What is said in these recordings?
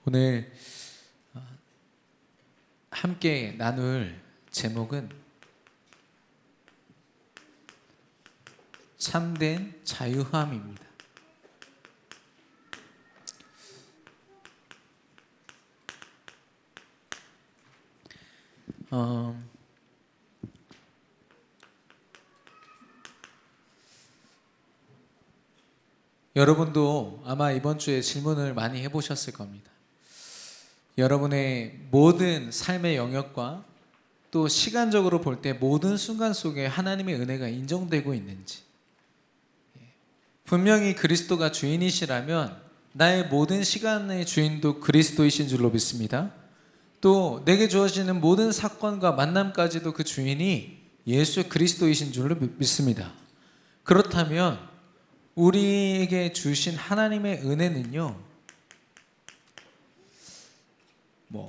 오늘 함께 나눌 제목은 참된 자유함입니다. 여러분도 아마 이번 주에 질문을 많이 해보셨을 겁니다. 여러분의 모든 삶의 영역과 또 시간적으로 볼 때 모든 순간 속에 하나님의 은혜가 인정되고 있는지, 분명히 그리스도가 주인이시라면 나의 모든 시간의 주인도 그리스도이신 줄로 믿습니다. 또 내게 주어지는 모든 사건과 만남까지도 그 주인이 예수 그리스도이신 줄로 믿습니다. 그렇다면 우리에게 주신 하나님의 은혜는요,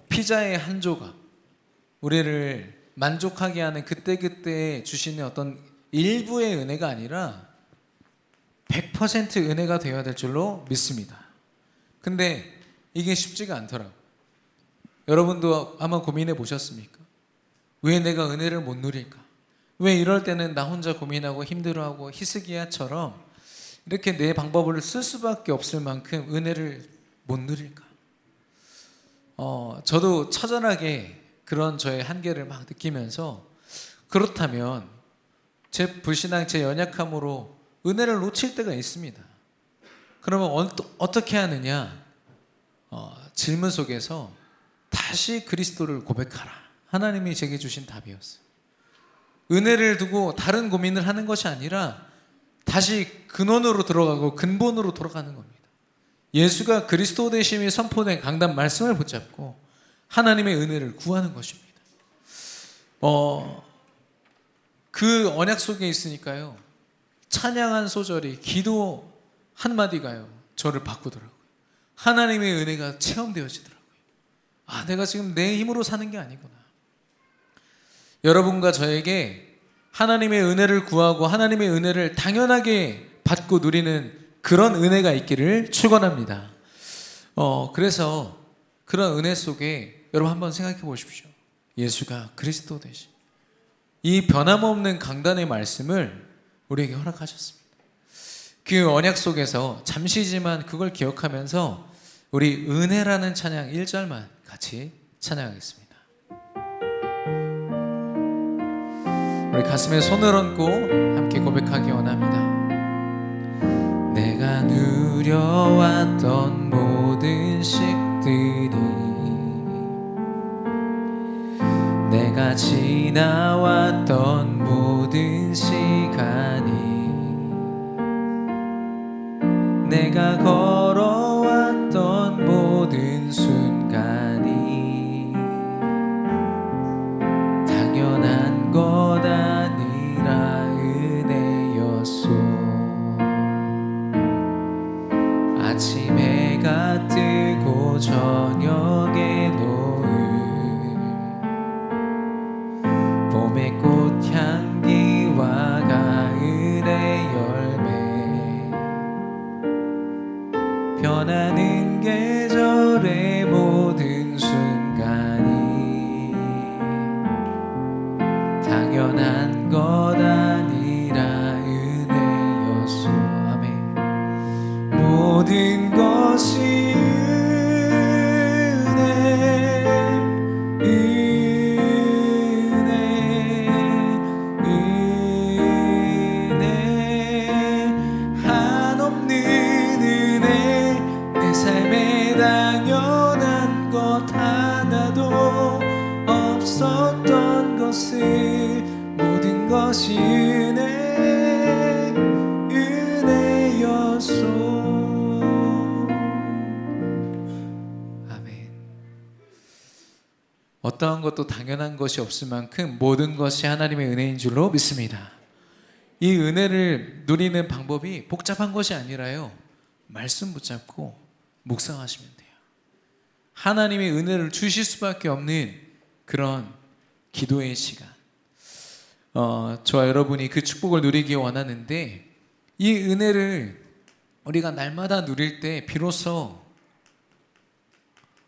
피자의 한 조각, 우리를 만족하게 하는 그때그때 주시는 어떤 일부의 은혜가 아니라 100% 은혜가 되어야 될 줄로 믿습니다. 근데 이게 쉽지가 않더라고요. 여러분도 아마 고민해 보셨습니까? 왜 내가 은혜를 못 누릴까? 왜 이럴 때는 나 혼자 고민하고 힘들어하고 히스기야처럼 이렇게 내 방법을 쓸 수밖에 없을 만큼 은혜를 못 누릴까? 저도 처절하게 그런 저의 한계를 막 느끼면서, 그렇다면 제 불신앙, 제 연약함으로 은혜를 놓칠 때가 있습니다. 그러면 어떻게 하느냐? 질문 속에서 다시 그리스도를 고백하라. 하나님이 제게 주신 답이었어요. 은혜를 두고 다른 고민을 하는 것이 아니라 다시 근원으로 들어가고 근본으로 돌아가는 겁니다. 예수가 그리스도 되심이 선포된 강단 말씀을 붙잡고 하나님의 은혜를 구하는 것입니다. 그 언약 속에 있으니까요, 찬양한 소절이, 기도 한마디가요 저를 바꾸더라고요. 하나님의 은혜가 체험되어지더라고요. 내가 지금 내 힘으로 사는 게 아니구나. 여러분과 저에게 하나님의 은혜를 구하고 하나님의 은혜를 당연하게 받고 누리는 그런 은혜가 있기를 축원합니다. 그래서 그런 은혜 속에 여러분 한번 생각해 보십시오. 예수가 그리스도 되신 이 변함없는 강단의 말씀을 우리에게 허락하셨습니다. 그 언약 속에서 잠시지만 그걸 기억하면서 우리 은혜라는 찬양 1절만 같이 찬양하겠습니다. 우리 가슴에 손을 얹고 함께 고백하기 원합니다. 내가 누려왔던 모든 식들이, 내가 지나왔던 모든 시간이, 내가 걸어왔던 모든 순간이 당연한 것 아니라 은혜였소. 아침 해가 뜨고 저녁에 노을, 봄의 꽃향기와 가을의 열매, 변하는 계절의 모든 순간이 당연한 것 아니라 은혜였소. 아멘. 모든 것이 은혜, 한없는 은혜, 내 삶에 당연한 것 하나도 없었던 것을, 모든 것이 은혜였소. 어떠한 것도 당연한 것이 없을 만큼 모든 것이 하나님의 은혜인 줄로 믿습니다. 이 은혜를 누리는 방법이 복잡한 것이 아니라요, 말씀 붙잡고 묵상하시면 돼요. 하나님의 은혜를 주실 수밖에 없는 그런 기도의 시간, 저와 여러분이 그 축복을 누리기 원하는데, 이 은혜를 우리가 날마다 누릴 때 비로소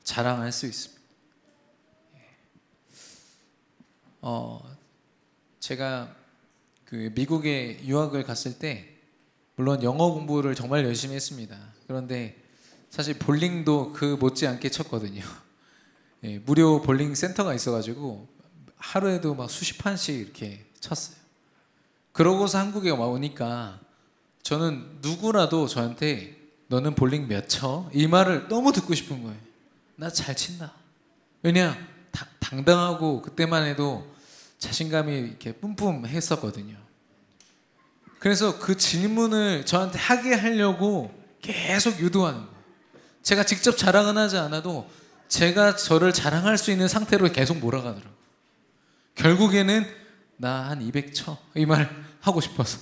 자랑할 수 있습니다. 제가 그 미국에 유학을 갔을 때 물론 영어 공부를 정말 열심히 했습니다. 그런데 사실 볼링도 그 못지않게 쳤거든요. 예, 무료 볼링 센터가 있어가지고 하루에도 막 수십 판씩 이렇게 쳤어요. 그러고서 한국에 오니까 저는 누구라도 저한테 너는 볼링 몇 쳐? 이 말을 너무 듣고 싶은 거예요. 나 잘 친다. 왜냐? 당당하고 그때만 해도 자신감이 이렇게 뿜뿜했었거든요. 그래서 그 질문을 저한테 하게 하려고 계속 유도하는 거예요. 제가 직접 자랑은 하지 않아도 제가 저를 자랑할 수 있는 상태로 계속 몰아가더라고요. 결국에는 나 한 200 쳐. 이 말 하고 싶어서.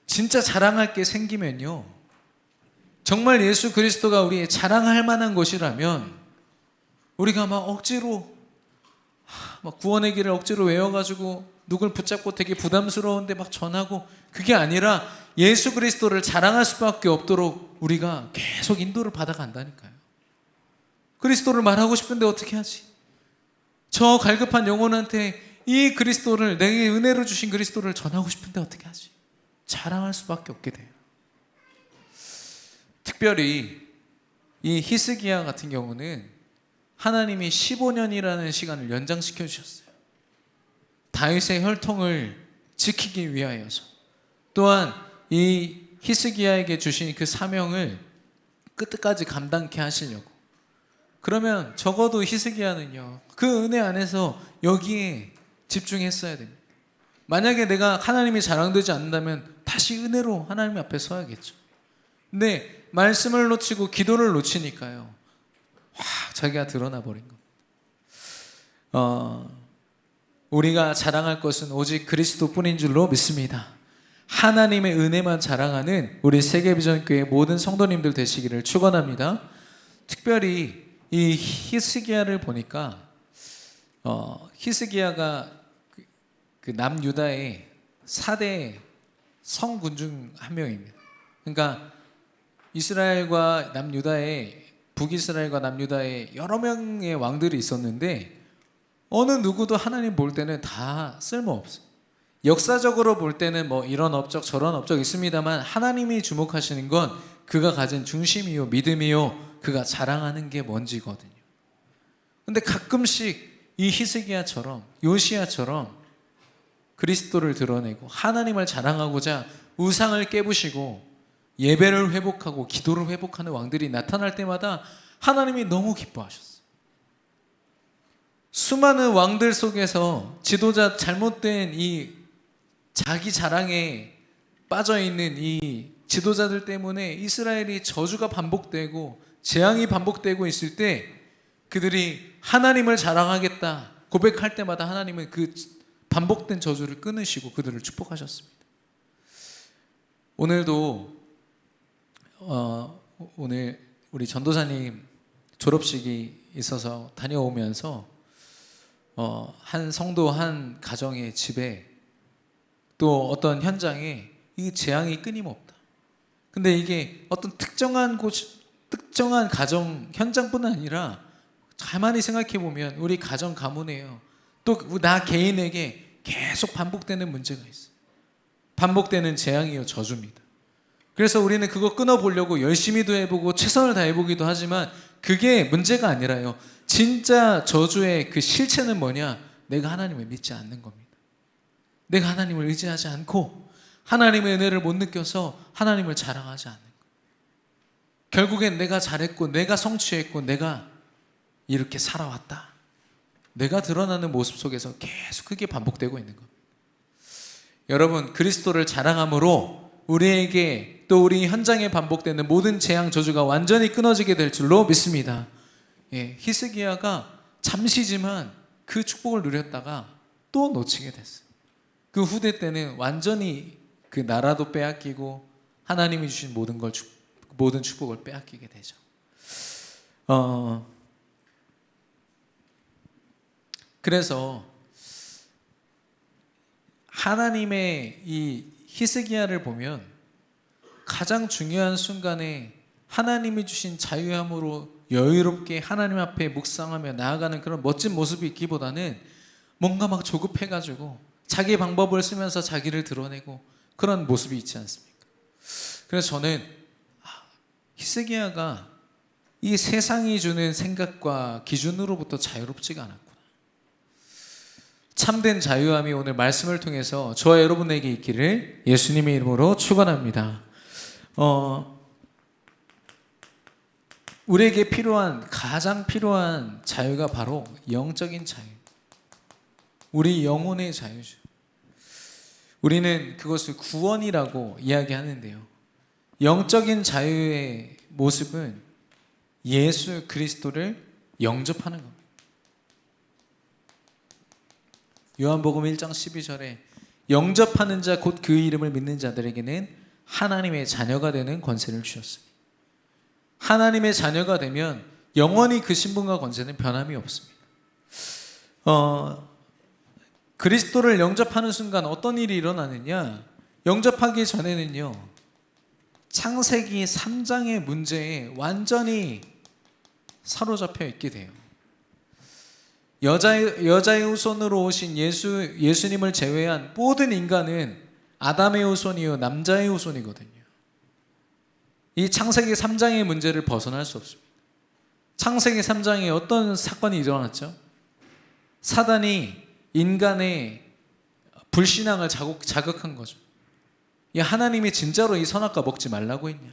진짜 자랑할 게 생기면요. 정말 예수 그리스도가 우리의 자랑할 만한 것이라면 우리가 막 억지로 막 구원의 길을 억지로 외워가지고 누굴 붙잡고 되게 부담스러운데 막 전하고 그게 아니라 예수 그리스도를 자랑할 수밖에 없도록 우리가 계속 인도를 받아간다니까요. 그리스도를 말하고 싶은데 어떻게 하지? 저 갈급한 영혼한테 이 그리스도를 내게 은혜로 주신 그리스도를 전하고 싶은데 어떻게 하지? 자랑할 수밖에 없게 돼요. 특별히 이 히스기야 같은 경우는 하나님이 15년이라는 시간을 연장시켜 주셨어요. 다윗의 혈통을 지키기 위하여서 또한 이 히스기야에게 주신 그 사명을 끝까지 감당케 하시려고. 그러면 적어도 히스기야는요 그 은혜 안에서 여기에 집중했어야 됩니다. 만약에 내가 하나님이 자랑되지 않는다면 다시 은혜로 하나님 앞에 서야겠죠. 근데 말씀을 놓치고 기도를 놓치니까요 자기가 드러나 버린 겁니다. 우리가 자랑할 것은 오직 그리스도뿐인 줄로 믿습니다. 하나님의 은혜만 자랑하는 우리 세계비전교회 모든 성도님들 되시기를 축원합니다. 특별히 이 히스기야를 보니까 히스기야가 그 남유다의 4대 성군 중 한 명입니다. 그러니까 이스라엘과 남유다에 북이스라엘과 남유다에 여러 명의 왕들이 있었는데 어느 누구도 하나님 볼 때는 다 쓸모없어요. 역사적으로 볼 때는 뭐 이런 업적 저런 업적 있습니다만 하나님이 주목하시는 건 그가 가진 중심이요 믿음이요 그가 자랑하는 게 뭔지거든요. 근데 가끔씩 이 히스기야처럼 요시야처럼 그리스도를 드러내고 하나님을 자랑하고자 우상을 깨부시고 예배를 회복하고 기도를 회복하는 왕들이 나타날 때마다 하나님이 너무 기뻐하셨어요. 수많은 왕들 속에서 지도자 잘못된 이 자기 자랑에 빠져있는 이 지도자들 때문에 이스라엘이 저주가 반복되고 재앙이 반복되고 있을 때 그들이 하나님을 자랑하겠다 고백할 때마다 하나님은 그 반복된 저주를 끊으시고 그들을 축복하셨습니다. 오늘도 오늘 우리 전도사님 졸업식이 있어서 다녀오면서 한 성도 한 가정의 집에 또 어떤 현장에 이 재앙이 끊임없다. 근데 이게 어떤 특정한 가정 현장뿐 아니라 가만히 생각해 보면 우리 가정 가문이에요. 또 나 개인에게 계속 반복되는 문제가 있어요. 반복되는 재앙이요 저주입니다. 그래서 우리는 그거 끊어보려고 열심히도 해보고 최선을 다해보기도 하지만 그게 문제가 아니라요. 진짜 저주의 그 실체는 뭐냐? 내가 하나님을 믿지 않는 겁니다. 내가 하나님을 의지하지 않고 하나님의 은혜를 못 느껴서 하나님을 자랑하지 않는 거예요. 결국엔 내가 잘했고 내가 성취했고 내가 이렇게 살아왔다. 내가 드러나는 모습 속에서 계속 그게 반복되고 있는 겁니다. 여러분 그리스도를 자랑함으로 우리에게 또 우리 현장에 반복되는 모든 재앙 저주가 완전히 끊어지게 될 줄로 믿습니다. 히스기야가 잠시지만 그 축복을 누렸다가 또 놓치게 됐어요. 그 후대 때는 완전히 그 나라도 빼앗기고 하나님이 주신 모든 축복을 빼앗기게 되죠. 그래서 하나님의 이 히스기야를 보면 가장 중요한 순간에 하나님이 주신 자유함으로 여유롭게 하나님 앞에 묵상하며 나아가는 그런 멋진 모습이 있기보다는 뭔가 막 조급해가지고 자기 방법을 쓰면서 자기를 드러내고 그런 모습이 있지 않습니까? 그래서 저는 히스기야가 이 세상이 주는 생각과 기준으로부터 자유롭지가 않았구나. 참된 자유함이 오늘 말씀을 통해서 저와 여러분에게 있기를 예수님의 이름으로 축원합니다. 우리에게 가장 필요한 자유가 바로 영적인 자유, 우리 영혼의 자유죠. 우리는 그것을 구원이라고 이야기하는데요, 영적인 자유의 모습은 예수 그리스도를 영접하는 겁니다. 요한복음 1장 12절에 영접하는 자 곧 그 이름을 믿는 자들에게는 하나님의 자녀가 되는 권세를 주셨습니다. 하나님의 자녀가 되면 영원히 그 신분과 권세는 변함이 없습니다. 그리스도를 영접하는 순간 어떤 일이 일어나느냐, 영접하기 전에는요, 창세기 3장의 문제에 완전히 사로잡혀 있게 돼요. 여자의 후손으로 오신 예수님을 제외한 모든 인간은 아담의 후손이요 남자의 후손이거든요. 이 창세기 3장의 문제를 벗어날 수 없습니다. 창세기 3장에 어떤 사건이 일어났죠? 사단이 인간의 불신앙을 자극한 거죠. 야, 하나님이 진짜로 이 선악과 먹지 말라고 했냐?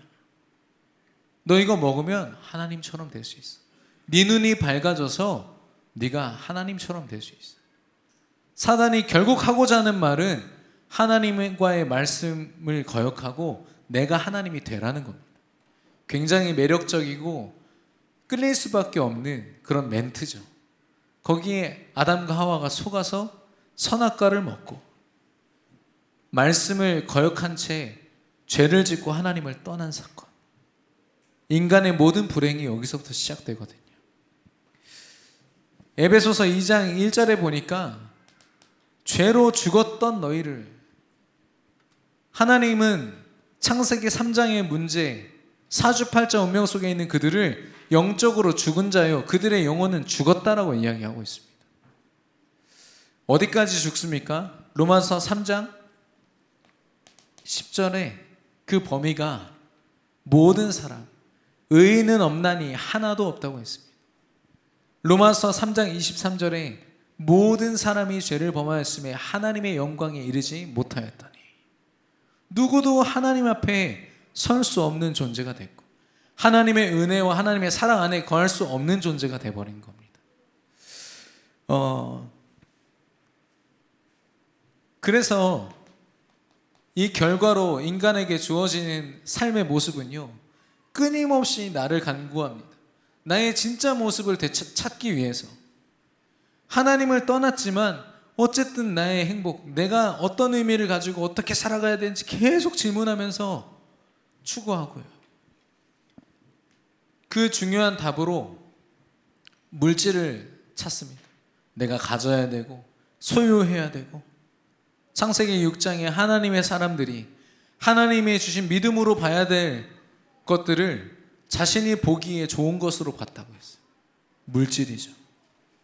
너 이거 먹으면 하나님처럼 될 수 있어. 네 눈이 밝아져서 네가 하나님처럼 될 수 있어. 사단이 결국 하고자 하는 말은 하나님과의 말씀을 거역하고 내가 하나님이 되라는 겁니다. 굉장히 매력적이고 끌릴 수밖에 없는 그런 멘트죠. 거기에 아담과 하와가 속아서 선악과를 먹고 말씀을 거역한 채 죄를 짓고 하나님을 떠난 사건. 인간의 모든 불행이 여기서부터 시작되거든요. 에베소서 2장 1절에 보니까 죄로 죽었던 너희를, 하나님은 창세기 3장의 문제, 사주팔자 운명 속에 있는 그들을 영적으로 죽은 자요, 그들의 영혼은 죽었다라고 이야기하고 있습니다. 어디까지 죽습니까? 로마서 3장 10절에 그 범위가 모든 사람, 의인은 없나니 하나도 없다고 했습니다. 로마서 3장 23절에 모든 사람이 죄를 범하였음에 하나님의 영광에 이르지 못하였다니, 누구도 하나님 앞에 설 수 없는 존재가 됐고 하나님의 은혜와 하나님의 사랑 안에 거할 수 없는 존재가 돼버린 겁니다. 그래서 이 결과로 인간에게 주어지는 삶의 모습은요, 끊임없이 나를 간구합니다. 나의 진짜 모습을 찾기 위해서 하나님을 떠났지만 어쨌든 나의 행복, 내가 어떤 의미를 가지고 어떻게 살아가야 되는지 계속 질문하면서 추구하고요. 그 중요한 답으로 물질을 찾습니다. 내가 가져야 되고 소유해야 되고, 창세기 6장에 하나님의 사람들이 하나님이 주신 믿음으로 봐야 될 것들을 자신이 보기에 좋은 것으로 봤다고 했어요. 물질이죠.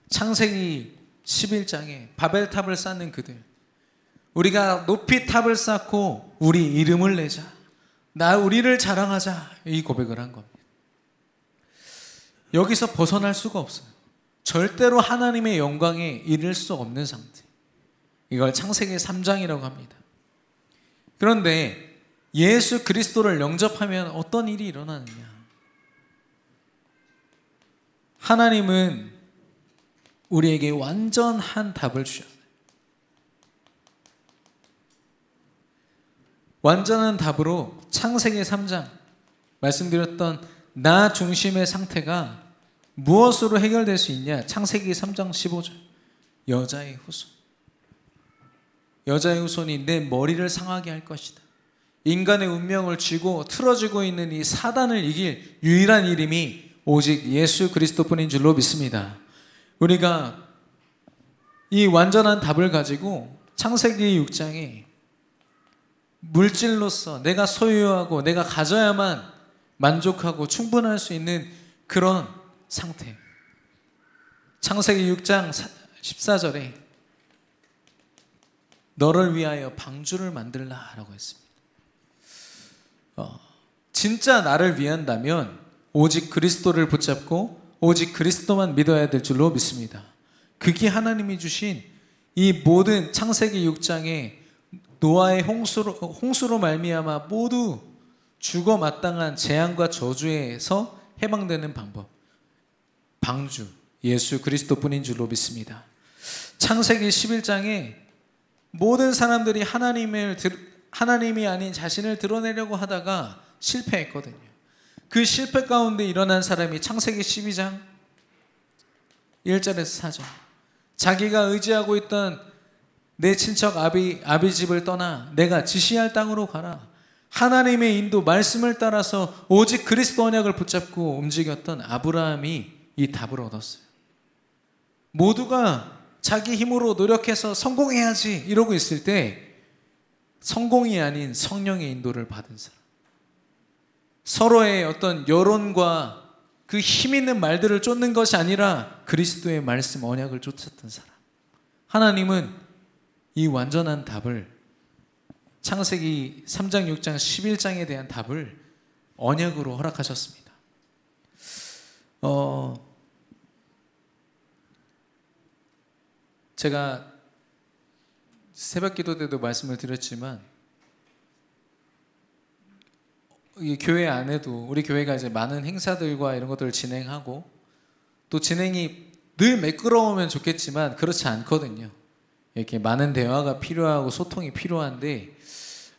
창세기 11장에 바벨탑을 쌓는 그들, 우리가 높이 탑을 쌓고 우리 이름을 내자, 우리를 자랑하자, 이 고백을 한 겁니다. 여기서 벗어날 수가 없어요. 절대로 하나님의 영광에 이를 수 없는 상태. 이걸 창세기 3장이라고 합니다. 그런데 예수 그리스도를 영접하면 어떤 일이 일어나느냐? 하나님은 우리에게 완전한 답을 주셨어요. 완전한 답으로 창세기 3장 말씀드렸던 나 중심의 상태가 무엇으로 해결될 수 있냐? 창세기 3장 15절, 여자의 후손. 여자의 후손이 내 머리를 상하게 할 것이다. 인간의 운명을 쥐고 틀어지고 있는 이 사단을 이길 유일한 이름이 오직 예수 그리스도뿐인 줄로 믿습니다. 우리가 이 완전한 답을 가지고 창세기 6장에 물질로서 내가 소유하고 내가 가져야만 만족하고 충분할 수 있는 그런 상태. 창세기 6장 14절에 너를 위하여 방주를 만들라라고 했습니다. 진짜 나를 위한다면 오직 그리스도를 붙잡고 오직 그리스도만 믿어야 될 줄로 믿습니다. 그게 하나님이 주신 이 모든 창세기 6장에 노아의 홍수로 말미암아 모두 죽어 마땅한 재앙과 저주에서 해방되는 방법, 방주 예수 그리스도뿐인 줄로 믿습니다. 창세기 11장에 모든 사람들이 하나님이 아닌 자신을 드러내려고 하다가 실패했거든요. 그 실패 가운데 일어난 사람이 창세기 12장 1절에서 4절. 자기가 의지하고 있던 내 친척 아비 집을 떠나 내가 지시할 땅으로 가라. 하나님의 인도 말씀을 따라서 오직 그리스도 언약을 붙잡고 움직였던 아브라함이 이 답을 얻었어요. 모두가 자기 힘으로 노력해서 성공해야지 이러고 있을 때 성공이 아닌 성령의 인도를 받은 사람, 서로의 어떤 여론과 그 힘 있는 말들을 쫓는 것이 아니라 그리스도의 말씀 언약을 쫓았던 사람, 하나님은 이 완전한 답을 창세기 3장, 6장, 11장에 대한 답을 언약으로 허락하셨습니다. 제가 새벽 기도 때도 말씀을 드렸지만 이 교회 안에도 우리 교회가 이제 많은 행사들과 이런 것들을 진행하고 또 진행이 늘 매끄러우면 좋겠지만 그렇지 않거든요. 이렇게 많은 대화가 필요하고 소통이 필요한데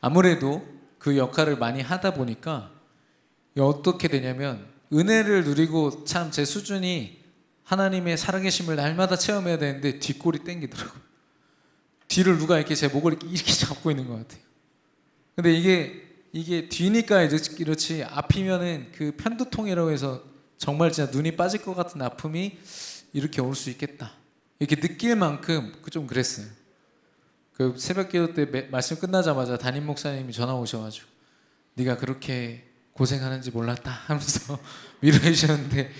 아무래도 그 역할을 많이 하다 보니까 어떻게 되냐면 은혜를 누리고 참 제 수준이 하나님의 살아계심을 날마다 체험해야 되는데 뒷골이 땡기더라고요. 뒤를 누가 이렇게 제 목을 이렇게 잡고 있는 것 같아요. 근데 이게 뒤니까 이렇지 앞이면은 그 편두통이라고 해서 정말 진짜 눈이 빠질 것 같은 아픔이 이렇게 올 수 있겠다. 이렇게 느낄 만큼 좀 그랬어요. 그 새벽 기도 때 말씀 끝나자마자 담임 목사님이 전화 오셔가지고 네가 그렇게 고생하는지 몰랐다 하면서 위로해 주셨는데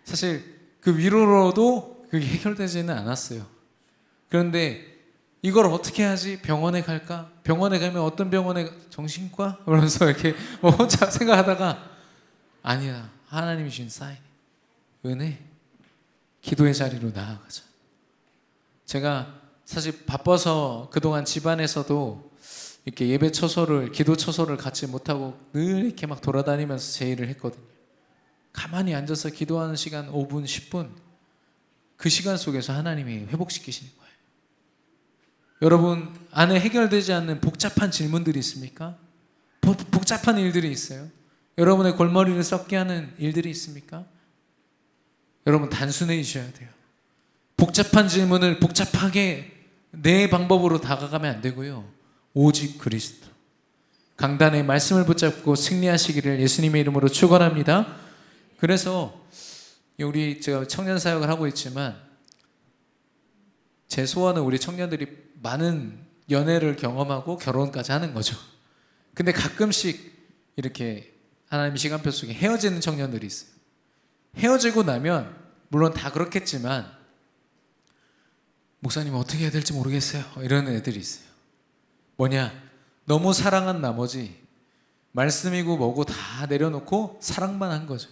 사실 그 위로로도 그게 해결되지는 않았어요. 그런데 이걸 어떻게 하지? 병원에 갈까? 병원에 가면 어떤 병원에 정신과? 그러면서 이렇게 뭐 혼자 생각하다가 아니야, 하나님이 주신 사인, 은혜, 기도의 자리로 나아가자. 제가 사실 바빠서 그동안 집안에서도 이렇게 예배 처소를, 기도 처소를 갖지 못하고 늘 이렇게 막 돌아다니면서 제 일을 했거든요. 가만히 앉아서 기도하는 시간 5분, 10분 그 시간 속에서 하나님이 회복시키시는 거예요. 여러분 안에 해결되지 않는 복잡한 질문들이 있습니까? 복잡한 일들이 있어요. 여러분의 골머리를 썩게 하는 일들이 있습니까? 여러분 단순해지셔야 돼요. 복잡한 질문을 복잡하게 내 방법으로 다가가면 안 되고요. 오직 그리스도, 강단의 말씀을 붙잡고 승리하시기를 예수님의 이름으로 축원합니다. 그래서 제가 청년 사역을 하고 있지만 제 소원은 우리 청년들이 많은 연애를 경험하고 결혼까지 하는 거죠. 근데 가끔씩 이렇게 하나님 시간표 속에 헤어지는 청년들이 있어요. 헤어지고 나면 물론 다 그렇겠지만 목사님 어떻게 해야 될지 모르겠어요 이런 애들이 있어요. 뭐냐, 너무 사랑한 나머지 말씀이고 뭐고 다 내려놓고 사랑만 한 거죠.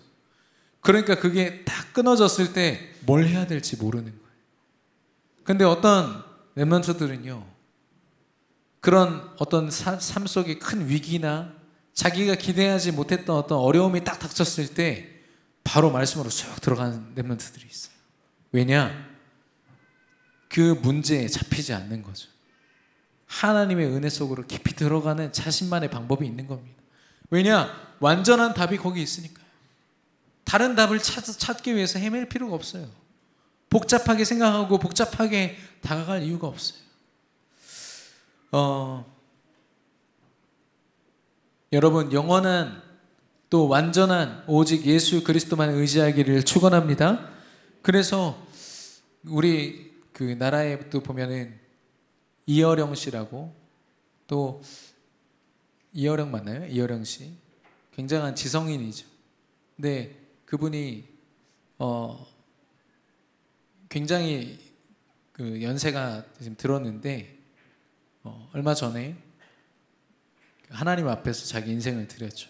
그러니까 그게 딱 끊어졌을 때 뭘 해야 될지 모르는 거예요. 근데 어떤 랩런트들은요, 그런 어떤 삶 속의 큰 위기나 자기가 기대하지 못했던 어떤 어려움이 딱 닥쳤을 때 바로 말씀으로 쑥 들어가는 랩런트들이 있어요. 왜냐? 그 문제에 잡히지 않는 거죠. 하나님의 은혜 속으로 깊이 들어가는 자신만의 방법이 있는 겁니다. 왜냐? 완전한 답이 거기 있으니까요. 다른 답을 찾기 위해서 헤맬 필요가 없어요. 복잡하게 생각하고 복잡하게 다가갈 이유가 없어요. 여러분 영원한 또 완전한 오직 예수 그리스도만 의지하기를 축원합니다. 그래서 우리 그 나라에 또 보면은 이어령 씨라고, 또 이어령 맞나요? 이어령 씨 굉장한 지성인이죠. 근데 그분이 어, 굉장히 그 연세가 지금 들었는데 얼마 전에 하나님 앞에서 자기 인생을 드렸죠.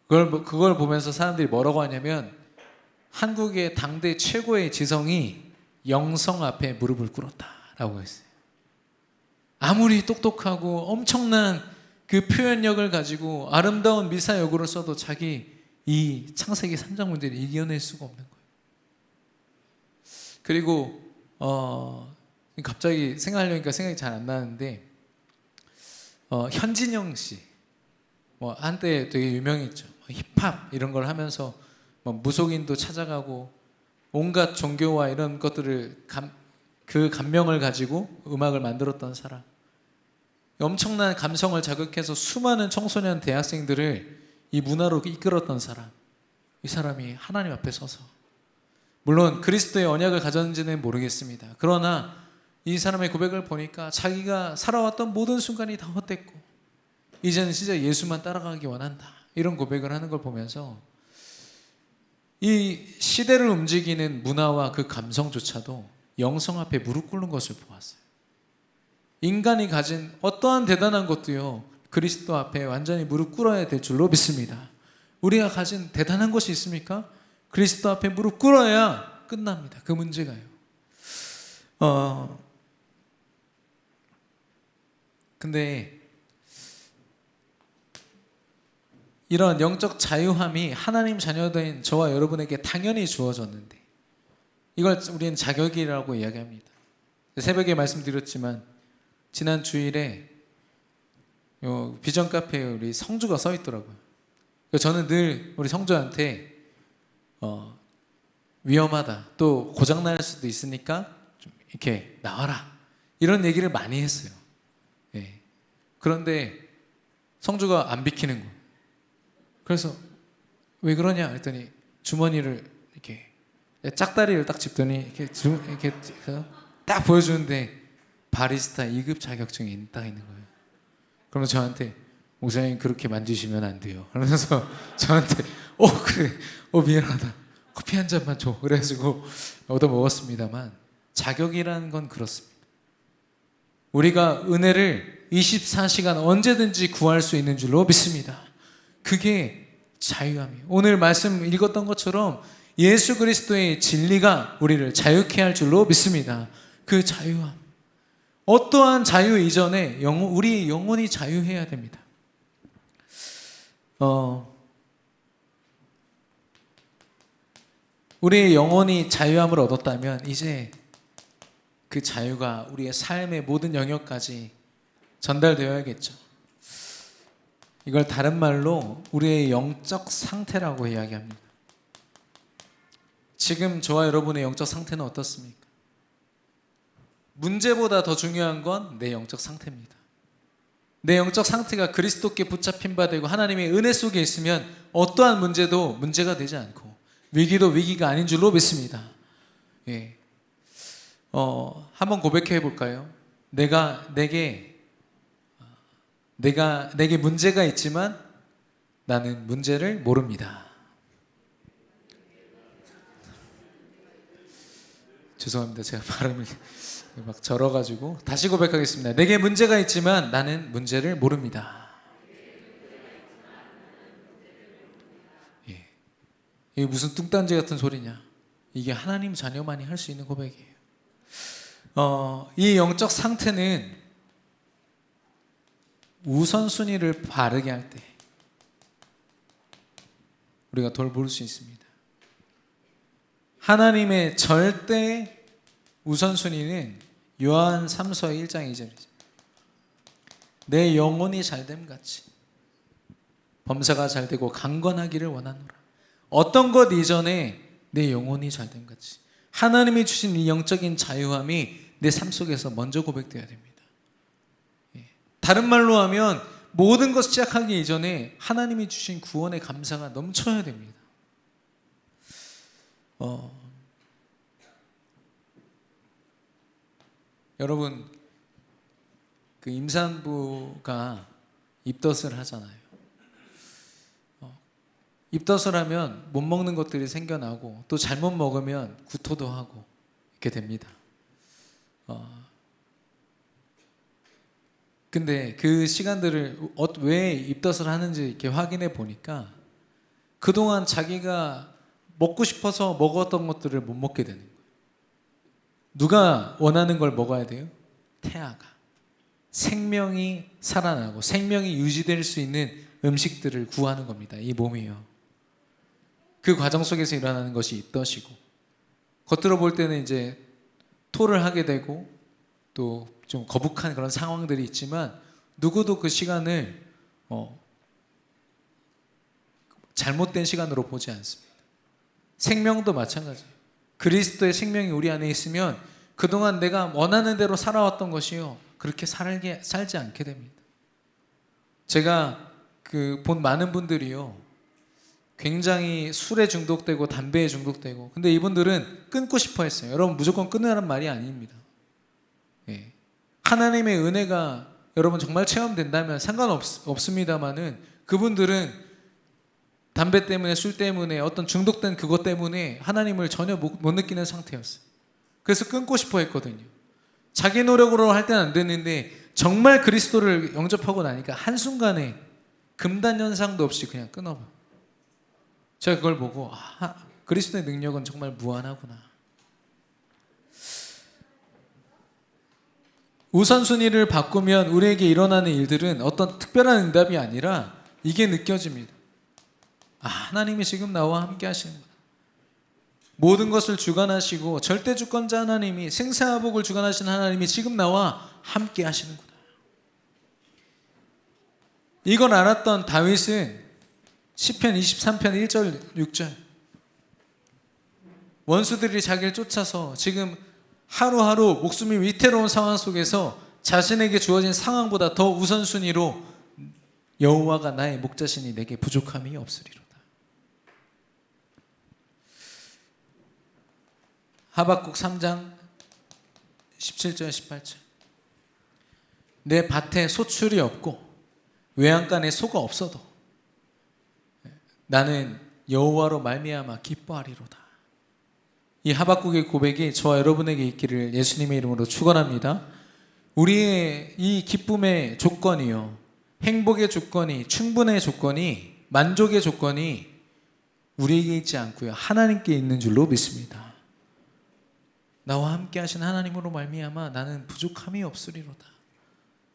그걸 보면서 사람들이 뭐라고 하냐면 한국의 당대 최고의 지성이 영성 앞에 무릎을 꿇었다라고 했어요. 아무리 똑똑하고 엄청난 그 표현력을 가지고 아름다운 미사여구를 써도 자기 이 창세기 3장 문제를 이겨낼 수가 없는 거예요. 그리고 갑자기 생각하려니까 생각이 잘 안 나는데 현진영 씨 한때 되게 유명했죠. 힙합 이런 걸 하면서 무속인도 찾아가고 온갖 종교와 이런 것들을 그 감명을 가지고 음악을 만들었던 사람. 엄청난 감성을 자극해서 수많은 청소년 대학생들을 이 문화로 이끌었던 사람. 이 사람이 하나님 앞에 서서 물론 그리스도의 언약을 가졌는지는 모르겠습니다. 그러나 이 사람의 고백을 보니까 자기가 살아왔던 모든 순간이 다 헛됐고 이제는 진짜 예수만 따라가기 원한다. 이런 고백을 하는 걸 보면서 이 시대를 움직이는 문화와 그 감성조차도 영성 앞에 무릎 꿇는 것을 보았어요. 인간이 가진 어떠한 대단한 것도요, 그리스도 앞에 완전히 무릎 꿇어야 될 줄로 믿습니다. 우리가 가진 대단한 것이 있습니까? 그리스도 앞에 무릎 꿇어야 끝납니다. 그 문제가요. 근데 이런 영적 자유함이 하나님 자녀된 저와 여러분에게 당연히 주어졌는데 이걸 우리는 자격이라고 이야기합니다. 새벽에 말씀드렸지만 지난 주일에 비전 카페에 우리 성주가 서 있더라고요. 저는 늘 우리 성주한테 위험하다, 또 고장날 수도 있으니까 좀 이렇게 나와라, 이런 얘기를 많이 했어요. 예. 그런데 성주가 안 비키는 거예요. 그래서 왜 그러냐 했더니 주머니를 이렇게 짝다리를 딱 짚더니 이렇게 딱 보여주는데 바리스타 2급 자격증이 딱 있는 거예요. 그러면 저한테 목사님 그렇게 만지시면 안 돼요. 그러면서 저한테 그래, 미안하다, 커피 한 잔만 줘. 그래가지고 얻어 먹었습니다만 자격이라는 건 그렇습니다. 우리가 은혜를 24시간 언제든지 구할 수 있는 줄로 믿습니다. 그게 자유함이에요. 오늘 말씀 읽었던 것처럼 예수 그리스도의 진리가 우리를 자유케 할 줄로 믿습니다. 그 자유함, 어떠한 자유 이전에 우리 영혼이 자유해야 됩니다. 우리의 영혼이 자유함을 얻었다면 이제 그 자유가 우리의 삶의 모든 영역까지 전달되어야겠죠. 이걸 다른 말로 우리의 영적 상태라고 이야기합니다. 지금 저와 여러분의 영적 상태는 어떻습니까? 문제보다 더 중요한 건 내 영적 상태입니다. 내 영적 상태가 그리스도께 붙잡힌 바 되고 하나님의 은혜 속에 있으면 어떠한 문제도 문제가 되지 않고 위기도 위기가 아닌 줄로 믿습니다. 예. 한번 고백해 볼까요? 내게 문제가 있지만 나는 문제를 모릅니다. 죄송합니다. 제가 발음을 막 절어가지고 다시 고백하겠습니다. 내게 문제가 있지만 나는 문제를 모릅니다. 예. 이게 무슨 뚱딴지 같은 소리냐? 이게 하나님 자녀만이 할 수 있는 고백이에요. 이 영적 상태는 우선순위를 바르게 할 때 우리가 돌볼 수 있습니다. 하나님의 절대 우선순위는 요한 3서 1장 2절이죠. 내 영혼이 잘됨 같이 범사가 잘되고 강건하기를 원하노라. 어떤 것 이전에 내 영혼이 잘됨 같이 하나님이 주신 이 영적인 자유함이 내 삶 속에서 먼저 고백되어야 됩니다. 다른 말로 하면 모든 것 시작하기 이전에 하나님이 주신 구원의 감사가 넘쳐야 됩니다. 여러분, 그 임산부가 입덧을 하잖아요. 입덧을 하면 못 먹는 것들이 생겨나고 또 잘못 먹으면 구토도 하고 이렇게 됩니다. 근데 그 시간들을 왜 입덧을 하는지 이렇게 확인해 보니까 그동안 자기가 먹고 싶어서 먹었던 것들을 못 먹게 되는 거예요. 누가 원하는 걸 먹어야 돼요? 태아가. 생명이 살아나고 생명이 유지될 수 있는 음식들을 구하는 겁니다. 이 몸이요. 그 과정 속에서 일어나는 것이 입덧이고, 겉으로 볼 때는 이제 토를 하게 되고 또 좀 거북한 그런 상황들이 있지만 누구도 그 시간을 잘못된 시간으로 보지 않습니다. 생명도 마찬가지예요. 그리스도의 생명이 우리 안에 있으면 그동안 내가 원하는 대로 살아왔던 것이요, 그렇게 살지 않게 됩니다. 제가 본 많은 분들이요, 굉장히 술에 중독되고 담배에 중독되고, 근데 이분들은 끊고 싶어 했어요. 여러분, 무조건 끊으라는 말이 아닙니다. 예. 하나님의 은혜가 여러분 정말 체험된다면 상관없습니다만은, 그분들은 담배 때문에, 술 때문에, 어떤 중독된 그것 때문에 하나님을 전혀 못 느끼는 상태였어요. 그래서 끊고 싶어 했거든요. 자기 노력으로 할 때는 안 됐는데 정말 그리스도를 영접하고 나니까 한순간에 금단 현상도 없이 그냥 끊어봐. 제가 그걸 보고 그리스도의 능력은 정말 무한하구나. 우선순위를 바꾸면 우리에게 일어나는 일들은 어떤 특별한 응답이 아니라 이게 느껴집니다. 하나님이 지금 나와 함께 하시는구나. 모든 것을 주관하시고 절대 주권자 하나님이, 생사화복을 주관하시는 하나님이 지금 나와 함께 하시는구나. 이걸 알았던 다윗은 시편 23편 1절 6절, 원수들이 자기를 쫓아서 지금 하루하루 목숨이 위태로운 상황 속에서 자신에게 주어진 상황보다 더 우선순위로 여호와가 나의 목자시니 내게 부족함이 없으리로다. 하박국 3장 17절 18절, 내 밭에 소출이 없고 외양간에 소가 없어도 나는 여호와로 말미암아 기뻐하리로다. 이 하박국의 고백이 저와 여러분에게 있기를 예수님의 이름으로 축원합니다. 우리의 이 기쁨의 조건이요, 행복의 조건이, 충분의 조건이, 만족의 조건이 우리에게 있지 않고요, 하나님께 있는 줄로 믿습니다. 나와 함께 하신 하나님으로 말미암아 나는 부족함이 없으리로다.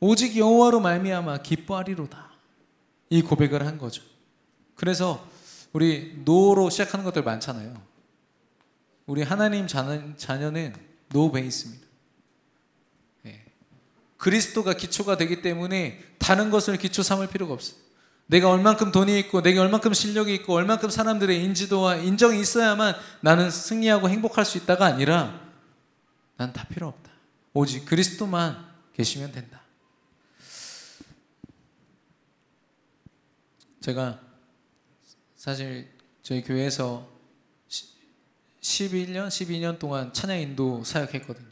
오직 여호와로 말미암아 기뻐하리로다. 이 고백을 한 거죠. 그래서 우리 노로 시작하는 것들 많잖아요. 우리 하나님 자녀는 노 베이스입니다. 네. 그리스도가 기초가 되기 때문에 다른 것을 기초 삼을 필요가 없어요. 내가 얼만큼 돈이 있고, 내가 얼만큼 실력이 있고, 얼만큼 사람들의 인지도와 인정이 있어야만 나는 승리하고 행복할 수 있다가 아니라, 난 다 필요 없다. 오직 그리스도만 계시면 된다. 제가 사실 저희 교회에서 12년 동안 찬양 인도 사역했거든요.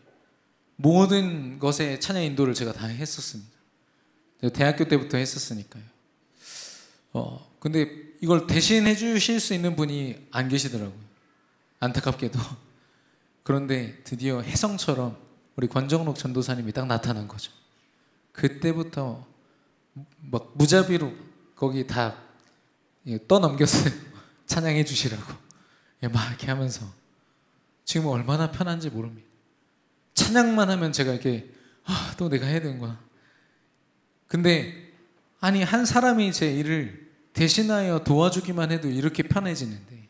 모든 것에 찬양 인도를 제가 다 했었습니다. 대학교 때부터 했었으니까요. 근데 이걸 대신 해주실 수 있는 분이 안 계시더라고요. 안타깝게도. 그런데 드디어 혜성처럼 우리 권정록 전도사님이 딱 나타난 거죠. 그때부터 막 무자비로 거기 다 떠넘겼어요. 찬양해 주시라고. 막 이렇게 하면서 지금 얼마나 편한지 모릅니다. 찬양만 하면 제가 이렇게 또 내가 해야 되는구나. 근데 아니, 한 사람이 제 일을 대신하여 도와주기만 해도 이렇게 편해지는데,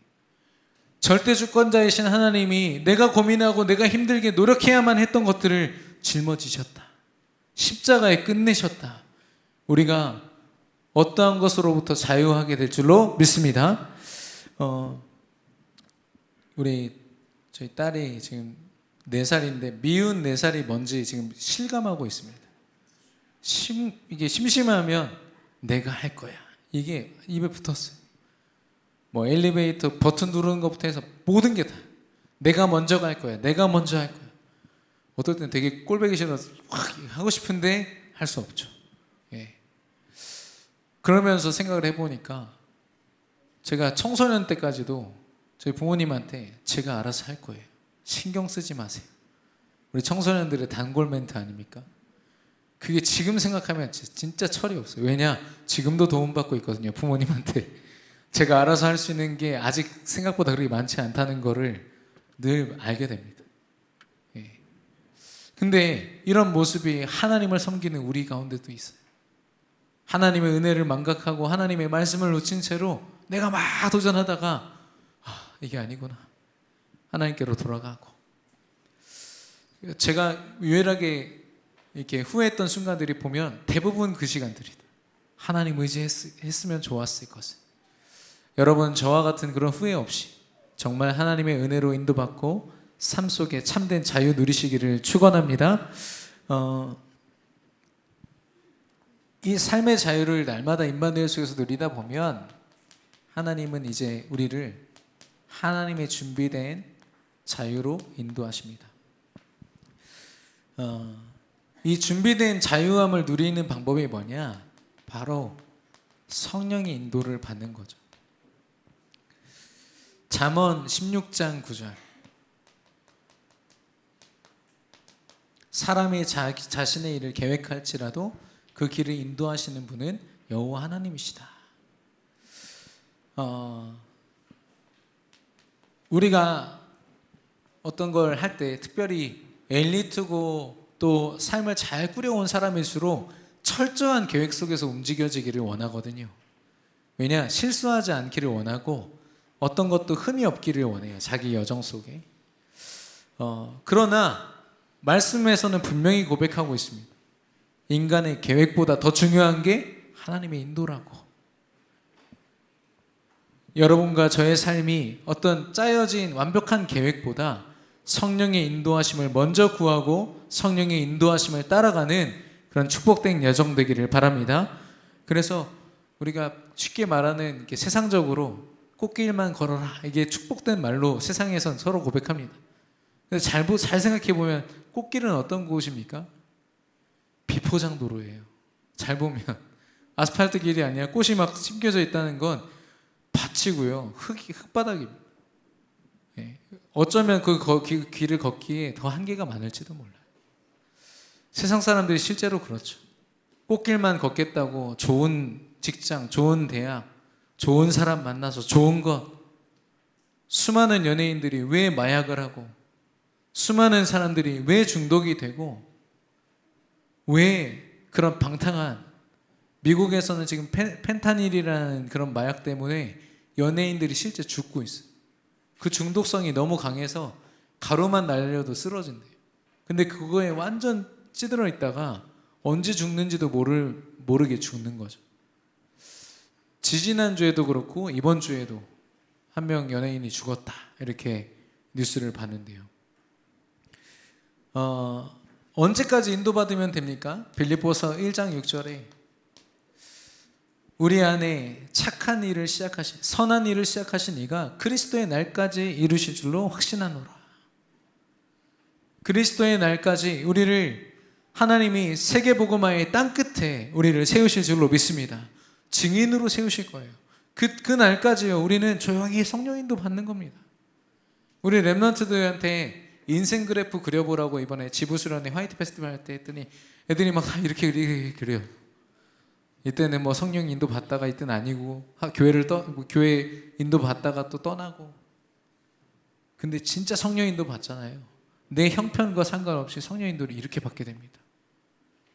절대 주권자이신 하나님이 내가 고민하고 내가 힘들게 노력해야만 했던 것들을 짊어지셨다. 십자가에 끝내셨다. 우리가 어떠한 것으로부터 자유하게 될 줄로 믿습니다. 저희 딸이 지금 4살인데 미운 4살이 뭔지 지금 실감하고 있습니다. 이게 심심하면 내가 할 거야, 이게 입에 붙었어요. 뭐 엘리베이터 버튼 누르는 것부터 해서 모든 게 다 내가 먼저 갈 거야, 내가 먼저 할 거야. 어떨 때는 되게 꼴보기 싫어서 확 하고 싶은데 할 수 없죠. 예. 그러면서 생각을 해보니까 제가 청소년 때까지도 저희 부모님한테 제가 알아서 할 거예요. 신경 쓰지 마세요. 우리 청소년들의 단골 멘트 아닙니까? 그게 지금 생각하면 진짜 철이 없어요. 왜냐? 지금도 도움받고 있거든요. 부모님한테. 제가 알아서 할 수 있는 게 아직 생각보다 그렇게 많지 않다는 거를 늘 알게 됩니다. 예. 근데 이런 모습이 하나님을 섬기는 우리 가운데도 있어요. 하나님의 은혜를 망각하고 하나님의 말씀을 놓친 채로 내가 막 도전하다가 이게 아니구나. 하나님께로 돌아가고. 제가 유일하게 이렇게 후회했던 순간들이 보면 대부분 그 시간들이다. 하나님 의지했으면 좋았을 것을. 여러분, 저와 같은 그런 후회 없이 정말 하나님의 은혜로 인도받고 삶 속에 참된 자유 누리시기를 축원합니다. 이 삶의 자유를 날마다 임마누엘 속에서 누리다 보면 하나님은 이제 우리를 하나님의 준비된 자유로 인도하십니다. 이 준비된 자유함을 누리는 방법이 뭐냐? 바로 성령의 인도를 받는 거죠. 잠언 16장 9절. 사람이 자신의 일을 계획할지라도 그 길을 인도하시는 분은 여호와 하나님이시다. 우리가 어떤 걸 할 때 특별히 엘리트고 또 삶을 잘 꾸려온 사람일수록 철저한 계획 속에서 움직여지기를 원하거든요. 왜냐? 실수하지 않기를 원하고 어떤 것도 흠이 없기를 원해요. 자기 여정 속에. 그러나 말씀에서는 분명히 고백하고 있습니다. 인간의 계획보다 더 중요한 게 하나님의 인도라고. 여러분과 저의 삶이 어떤 짜여진 완벽한 계획보다 성령의 인도하심을 먼저 구하고 성령의 인도하심을 따라가는 그런 축복된 여정 되기를 바랍니다. 그래서 우리가 쉽게 말하는 이렇게 세상적으로 꽃길만 걸어라, 이게 축복된 말로 세상에선 서로 고백합니다. 근데 잘 생각해 보면 꽃길은 어떤 곳입니까? 비포장 도로예요. 잘 보면 아스팔트 길이 아니라 꽃이 막 심겨져 있다는 건 밭이고요, 흙바닥입니다. 예. 어쩌면 그 길을 걷기에 더 한계가 많을지도 몰라요. 세상 사람들이 실제로 그렇죠. 꽃길만 걷겠다고 좋은 직장, 좋은 대학, 좋은 사람 만나서 좋은 것, 수많은 연예인들이 왜 마약을 하고 수많은 사람들이 왜 중독이 되고 왜 그런 방탕한, 미국에서는 지금 펜타닐이라는 그런 마약 때문에 연예인들이 실제 죽고 있어요. 그 중독성이 너무 강해서 가루만 날려도 쓰러진대요. 근데 그거에 완전 찌들어 있다가 언제 죽는지도 모르게 죽는 거죠. 지지난주에도 그렇고 이번 주에도 한 명 연예인이 죽었다, 이렇게 뉴스를 봤는데요. 언제까지 인도받으면 됩니까? 빌립보서 1장 6절에 우리 안에 착한 일을 선한 일을 시작하신 이가 그리스도의 날까지 이루실 줄로 확신하노라. 그리스도의 날까지 우리를 하나님이 세계복음화의 땅끝에 우리를 세우실 줄로 믿습니다. 증인으로 세우실 거예요. 그 날까지요, 우리는 조용히 성령 인도 받는 겁니다. 우리 랩런트들한테 인생 그래프 그려보라고 이번에 지부수련회 화이트 페스티벌 할 때 했더니 애들이 막 다 이렇게 그려요. 이때는 뭐 성령 인도 받다가 이때는 아니고 교회 인도 받다가 또 떠나고. 근데 진짜 성령 인도 받잖아요. 내 형편과 상관없이 성령 인도를 이렇게 받게 됩니다.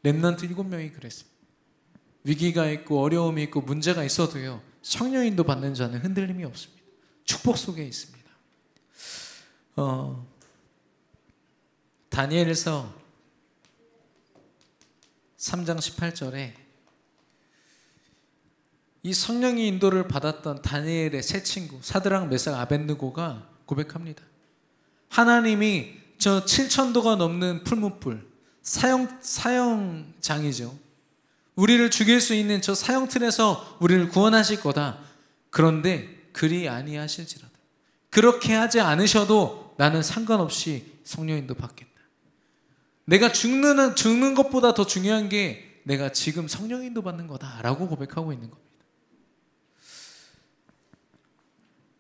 랩런트 7명이 그랬습니다. 위기가 있고 어려움이 있고 문제가 있어도요, 성령 인도 받는 자는 흔들림이 없습니다. 축복 속에 있습니다. 다니엘서 3장 18절에 이 성령의 인도를 받았던 다니엘의 세 친구 사드락, 메삭, 아벳느고가 고백합니다. 하나님이 저 7,000도가 넘는 풀무불, 사형장이죠, 우리를 죽일 수 있는 저 사형틀에서 우리를 구원하실 거다. 그런데 그리 아니하실지라도, 그렇게 하지 않으셔도 나는 상관없이 성령 인도 받겠다. 내가 죽는 것보다 더 중요한 게 내가 지금 성령 인도 받는 거다라고 고백하고 있는 겁니다.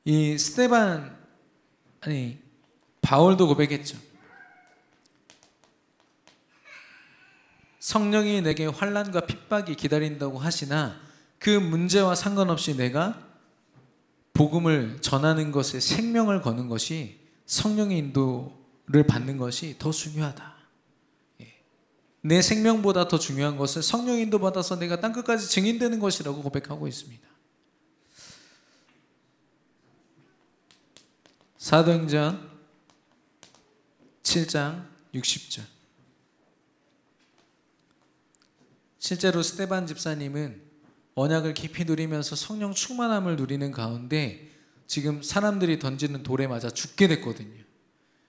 이 스데반 바울도 고백했죠. 성령이 내게 환난과 핍박이 기다린다고 하시나 그 문제와 상관없이 내가 복음을 전하는 것에 생명을 거는 것이, 성령의 인도를 받는 것이 더 중요하다. 내 생명보다 더 중요한 것은 성령 인도 받아서 내가 땅끝까지 증인되는 것이라고 고백하고 있습니다. 사도행전 7장 60절. 실제로 스데반 집사님은 언약을 깊이 누리면서 성령 충만함을 누리는 가운데 지금 사람들이 던지는 돌에 맞아 죽게 됐거든요.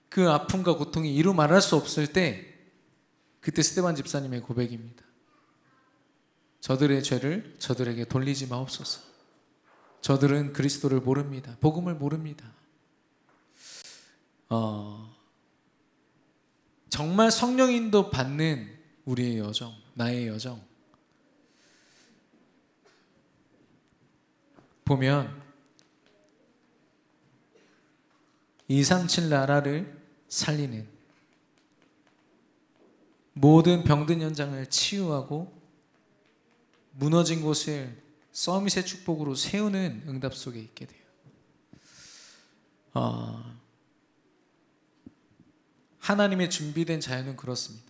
그 아픔과 고통이 이루 말할 수 없을 때, 그때 스데반 집사님의 고백입니다. 저들의 죄를 저들에게 돌리지 마옵소서. 저들은 그리스도를 모릅니다. 복음을 모릅니다. 정말 성령 인도 받는 우리의 여정, 나의 여정 보면 237 나라를 살리는, 모든 병든 현장을 치유하고 무너진 곳을 서밋의 축복으로 세우는 응답 속에 있게 돼요. 하나님의 준비된 자유는 그렇습니다.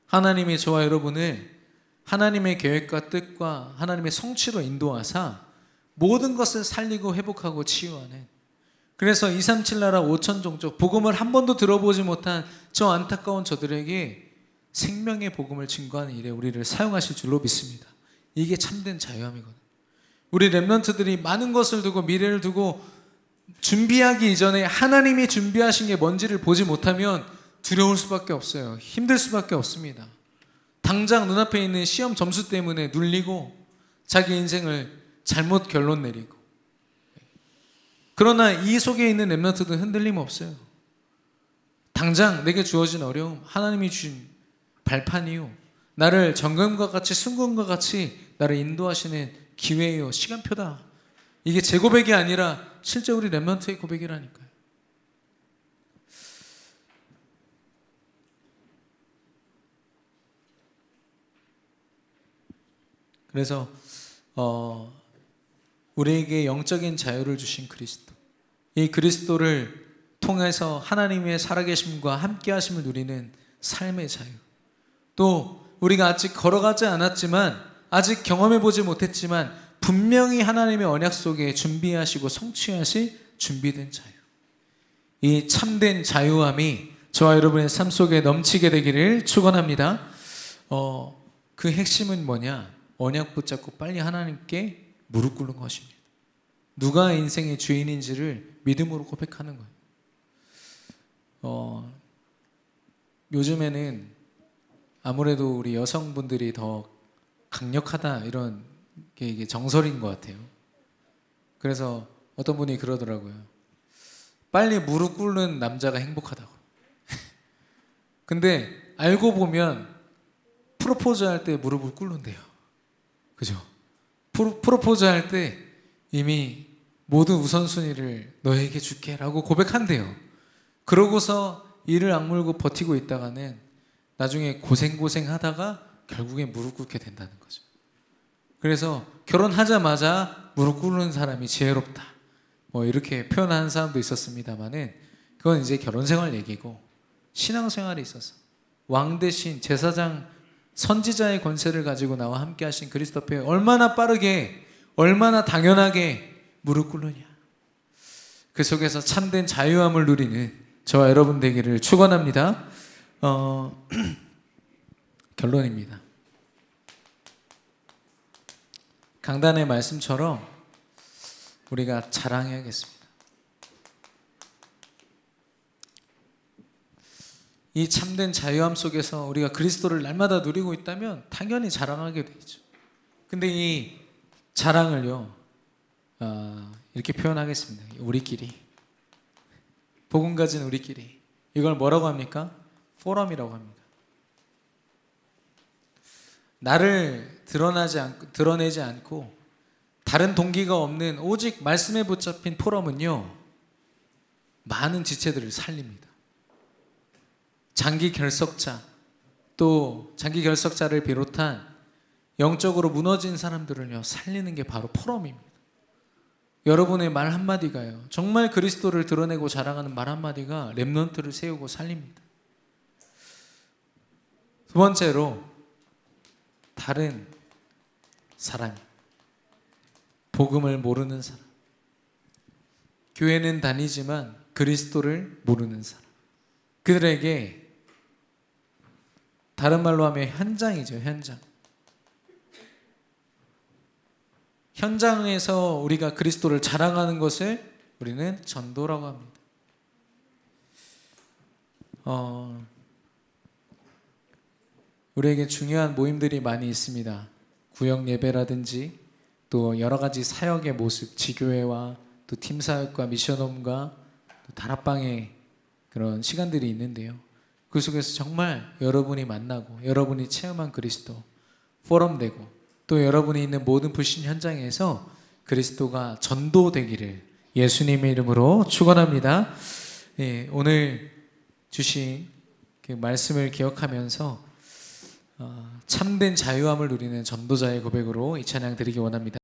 하나님이 저와 여러분을 하나님의 계획과 뜻과 하나님의 성취로 인도하사 모든 것을 살리고 회복하고 치유하는, 그래서 237 나라 5천 종족, 복음을 한 번도 들어보지 못한 저 안타까운 저들에게 생명의 복음을 증거하는 일에 우리를 사용하실 줄로 믿습니다. 이게 참된 자유함이거든요. 우리 렘넌트들이 많은 것을 두고 미래를 두고 준비하기 이전에 하나님이 준비하신 게 뭔지를 보지 못하면 두려울 수밖에 없어요. 힘들 수밖에 없습니다. 당장 눈앞에 있는 시험 점수 때문에 눌리고 자기 인생을 잘못 결론 내리고, 그러나 이 속에 있는 렘넌트들은 흔들림 없어요. 당장 내게 주어진 어려움, 하나님이 주신 발판이요, 나를 정금과 같이 순금과 같이 나를 인도하시는 기회요, 시간표다. 이게 제 고백이 아니라 실제 우리 렘넌트의 고백이라니까요. 그래서 우리에게 영적인 자유를 주신 그리스도, 이 그리스도를 통해서 하나님의 살아계심과 함께하심을 누리는 삶의 자유, 또 우리가 아직 걸어가지 않았지만, 아직 경험해보지 못했지만 분명히 하나님의 언약 속에 준비하시고 성취하실 준비된 자유, 이 참된 자유함이 저와 여러분의 삶 속에 넘치게 되기를 축원합니다. 그 핵심은 뭐냐? 언약 붙잡고 빨리 하나님께 무릎 꿇는 것입니다. 누가 인생의 주인인지를 믿음으로 고백하는 거예요. 요즘에는 아무래도 우리 여성분들이 더 강력하다, 이런 게 이게 정설인 것 같아요. 그래서 어떤 분이 그러더라고요. 빨리 무릎 꿇는 남자가 행복하다고. 근데 알고 보면 프로포즈 할 때 무릎을 꿇는데요. 그죠? 프로포즈 할 때 이미 모든 우선순위를 너에게 줄게 라고 고백한대요. 그러고서 이를 악물고 버티고 있다가는 나중에 고생 하다가 결국에 무릎 꿇게 된다는 거죠. 그래서 결혼하자마자 무릎 꿇는 사람이 지혜롭다, 뭐 이렇게 표현하는 사람도 있었습니다만은, 그건 이제 결혼 생활 얘기고, 신앙생활에 있어서 왕 대신 제사장 선지자의 권세를 가지고 나와 함께 하신 그리스도 앞에 얼마나 빠르게, 얼마나 당연하게 무릎 꿇느냐. 그 속에서 참된 자유함을 누리는 저와 여러분 되기를 축원합니다. 결론입니다. 강단의 말씀처럼 우리가 자랑해야겠습니다. 이 참된 자유함 속에서 우리가 그리스도를 날마다 누리고 있다면 당연히 자랑하게 되죠. 근데 이 자랑을요, 이렇게 표현하겠습니다. 우리끼리, 복음 가진 우리끼리, 이걸 뭐라고 합니까? 포럼이라고 합니다. 나를 드러내지 않고 다른 동기가 없는 오직 말씀에 붙잡힌 포럼은요, 많은 지체들을 살립니다. 장기 결석자, 또 장기 결석자를 비롯한 영적으로 무너진 사람들을요 살리는 게 바로 포럼입니다. 여러분의 말 한마디가요, 정말 그리스도를 드러내고 자랑하는 말 한마디가 렘넌트를 세우고 살립니다. 두 번째로, 다른 사람, 복음을 모르는 사람, 교회는 다니지만 그리스도를 모르는 사람, 그들에게 다른 말로 하면 현장이죠. 현장에서 우리가 그리스도를 자랑하는 것을 우리는 전도라고 합니다. 우리에게 중요한 모임들이 많이 있습니다. 구역 예배라든지 또 여러 가지 사역의 모습, 지교회와 또 팀사역과 미션홈과 또 다락방의 그런 시간들이 있는데요, 그 속에서 정말 여러분이 만나고 여러분이 체험한 그리스도 포럼되고, 또 여러분이 있는 모든 불신 현장에서 그리스도가 전도되기를 예수님의 이름으로 축원합니다. 오늘 주신 그 말씀을 기억하면서 참된 자유함을 누리는 전도자의 고백으로 이 찬양 드리기 원합니다.